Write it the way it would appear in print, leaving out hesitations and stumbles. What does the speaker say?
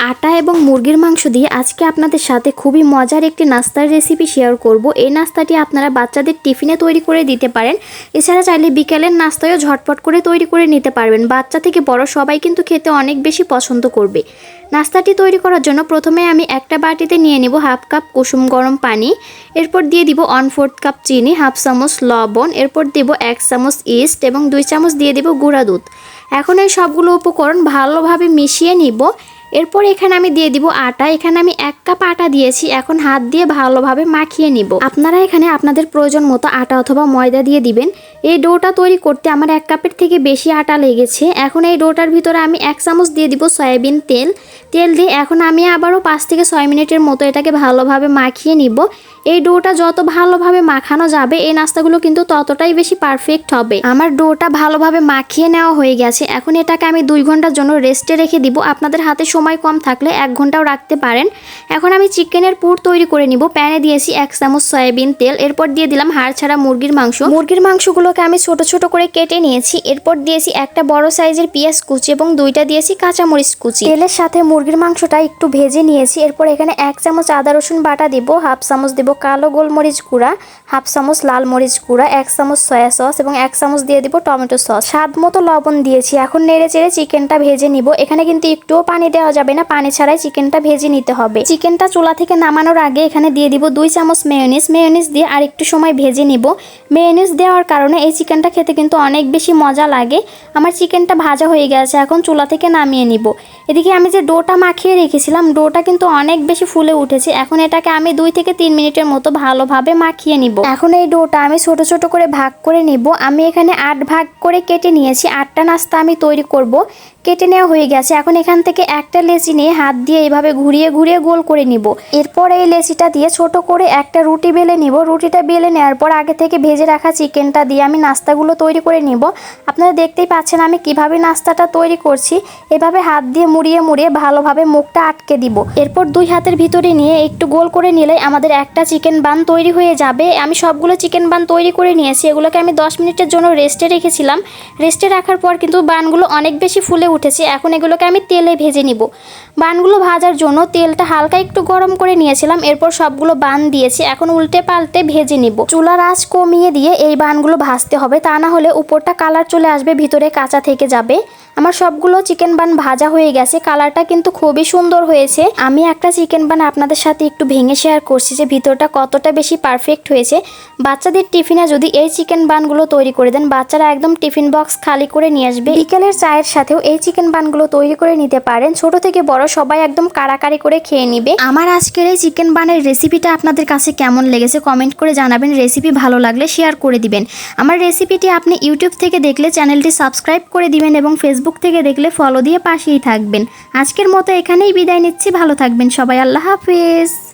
আটা এবং মুরগির মাংস দিয়ে আজকে আপনাদের সাথে খুবই মজার একটি নাস্তার রেসিপি শেয়ার করব। এই নাস্তাটি আপনারা বাচ্চাদের টিফিনে তৈরি করে দিতে পারেন। এছাড়া চাইলে বিকেলের নাস্তায়ও ঝটপট করে তৈরি করে নিতে পারবেন। বাচ্চা থেকে বড় সবাই কিন্তু খেতে অনেক বেশি পছন্দ করবে। নাস্তাটি তৈরি করার জন্য প্রথমে আমি একটা বাটিতে নিয়ে নেব হাফ কাপ কুসুম গরম পানি, এরপর দিয়ে দিব 1/4 কাপ চিনি, হাফ চামচ লবণ, এরপর দেব 1 চামচ ইস্ট এবং 2 চামচ দিয়ে দেব গুঁড়া দুধ। এখন এই সবগুলো উপকরণ ভালোভাবে মিশিয়ে নিব। এরপর এখানে আমি দিয়ে দিব আটা। এখানে আমি 1 কাপ আটা দিয়েছি। এখন হাত দিয়ে ভালোভাবে মাখিয়ে নিব। আপনারা এখানে আপনাদের প্রয়োজন মতো আটা অথবা ময়দা দিয়ে দিবেন। এই ডোটা তৈরি করতে আমার 1 কাপের থেকে বেশি আটা লেগেছে। এখন এই ডোটার ভিতরে আমি 1 চামচ দিয়ে দিব সয়াবিন তেল। তেল দিয়ে এখন আমি আবারও 5 থেকে 6 মিনিটের মতো এটাকে ভালোভাবে মাখিয়ে নিব। এই ডোটা যত ভালোভাবে মাখানো যাবে এই নাস্তাগুলো কিন্তু ততটাই বেশি পারফেক্ট হবে। আমার ডোটা ভালোভাবে মাখিয়ে নেওয়া হয়ে গেছে। এখন এটাকে আমি 2 ঘন্টার জন্য রেস্টে রেখে দিব। আপনাদের হাতে সময় কম থাকলে 1 ঘন্টাও রাখতে পারেন। এখন আমি চিকেনের পুর তৈরি করে নিব। প্যানে দিয়েছি 1 চামচ সয়াবিন তেল, এরপর দিয়ে দিলাম হাড় ছাড়া মুরগির মাংস। মুরগির মাংসগুলোকে আমি ছোট ছোট করে কেটে নিয়েছি। এরপর দিয়েছি একটা বড় সাইজের পেঁয়াজ কুচি এবং 2টা দিয়েছি কাঁচামরিচ কুচি। তেলের সাথে মুরগির মাংসটা একটু ভেজে নিয়েছি। এরপর এখানে 1 চামচ আদা রসুন বাটা দিব, হাফ চামচ দেব কালো গোলমরিচ গুঁড়া, হাফ চামচ লাল মরিচ গুঁড়া, 1 চামচ সয়া সস এবং 1 চামচ দিয়ে দিব টমেটো সস। স্বাদ মতো লবণ দিয়েছি। এখন নেড়ে চেড়ে চিকেনটা ভেজে নিব। এখানে কিন্তু একটুও পানি দেওয়া যাবে না, পানি ছাড়াই চিকেনটা ভেজে নিতে হবে। চিকেনটা চুলা থেকে নামানোর আগে এখানে দিয়ে দিব 2 চামচ মেয়োনিজ দিয়ে আর একটু সময় ভেজে নিব। মেয়োনিজ দেওয়ার কারণে এই চিকেনটা খেতে কিন্তু অনেক বেশি মজা লাগে। আমার চিকেনটা ভাজা হয়ে গেছে, এখন চুলা থেকে নামিয়ে নিব। এদিকে আমি যে ডোটা মাখিয়ে রেখেছিলাম, ডোটা কিন্তু অনেক বেশি ফুলে উঠেছে। এখন এটাকে আমি 2 থেকে 3 মিনিটের মতো ভালোভাবে মাখিয়ে নিব। এখন এই ডোটা আমি ছোট ছোট করে ভাগ করে নিব। আমি এখানে 8 ভাগ করে কেটে নিয়েছি। 8টা নাস্তা আমি তৈরি করব। কেটে নেওয়া হয়ে গেছে। এখন এখান থেকে একটা লেচি নিয়ে হাত দিয়ে এইভাবে ঘুরিয়ে ঘুরিয়ে গোল করে নিব। এরপর এই লেচিটা দিয়ে ছোট করে একটা রুটি বেলে নিব। রুটিটা বেলে নেওয়ার পর আগে থেকে ভেজে রাখা চিকেনটা দিয়ে আমি নাস্তাগুলো তৈরি করে নিব। আপনারা দেখতেই পাচ্ছেন আমি কিভাবে নাস্তাটা তৈরি করছি। এভাবে হাত দিয়ে মুড়িয়ে মুড়িয়ে ভালোভাবে মুখটা আটকে দিব। এরপর 2 হাতের ভিতরে নিয়ে একটু গোল করে নিলে আমাদের একটা চিকেন বান তৈরি হয়ে যাবে। আমি সবগুলো চিকেন বান তৈরি করে নিয়েছি। এগুলোকে আমি 10 মিনিটের জন্য রেস্টে রেখেছিলাম। রেস্টে রাখার পর কিন্তু বানগুলো অনেক বেশি ফুলে উঠেছে। এখন এগুলোকে আমি তেলে ভেজে নিব। বানগুলো ভাজার জন্য তেলটা হালকা একটু গরম করে নিয়েছিলাম। এরপর সবগুলো বান দিয়েছি। এখন উল্টে পাল্টে ভেজে নিব। চুলার আঁচ কমিয়ে দিয়ে এই বানগুলো ভাজতে হবে, তা না হলে উপরটা কালার চলে আসবে, ভিতরে কাঁচা থেকে যাবে। আমার সবগুলো চিকেন বান ভাজা হয়ে গেছে। কালারটা কিন্তু খুবই সুন্দর হয়েছে। আমি একটা চিকেন বান আপনাদের সাথে একটু ভেঙে শেয়ার করছি যে ভিতরটা কতটা বেশি পারফেক্ট হয়েছে। বাচ্চাদের টিফিনে যদি এই চিকেন বানগুলো তৈরি করে দেন, বাচ্চারা একদম টিফিন বক্স খালি করে নিয়ে আসবে। বিকেলের চায়ের সাথেও এই চিকেন বানগুলো তৈরি করে নিতে পারেন। ছোট থেকে বড় সবাই একদম কাড়াকাড়ি করে খেয়ে নিবে। আমার আজকের এই চিকেন বানের রেসিপিটা আপনাদের কাছে কেমন লেগেছে কমেন্ট করে জানাবেন। রেসিপি ভালো লাগলে শেয়ার করে দিবেন। আমার রেসিপিটি আপনি ইউটিউব থেকে দেখলে চ্যানেলটি সাবস্ক্রাইব করে দিবেন এবং ফেসবুক থেকে দেখলে ফলো দিয়ে পাশেই থাকবেন। আজকের মতো এখানেই বিদায় নিচ্ছি। ভালো থাকবেন সবাই। আল্লাহ হাফেজ।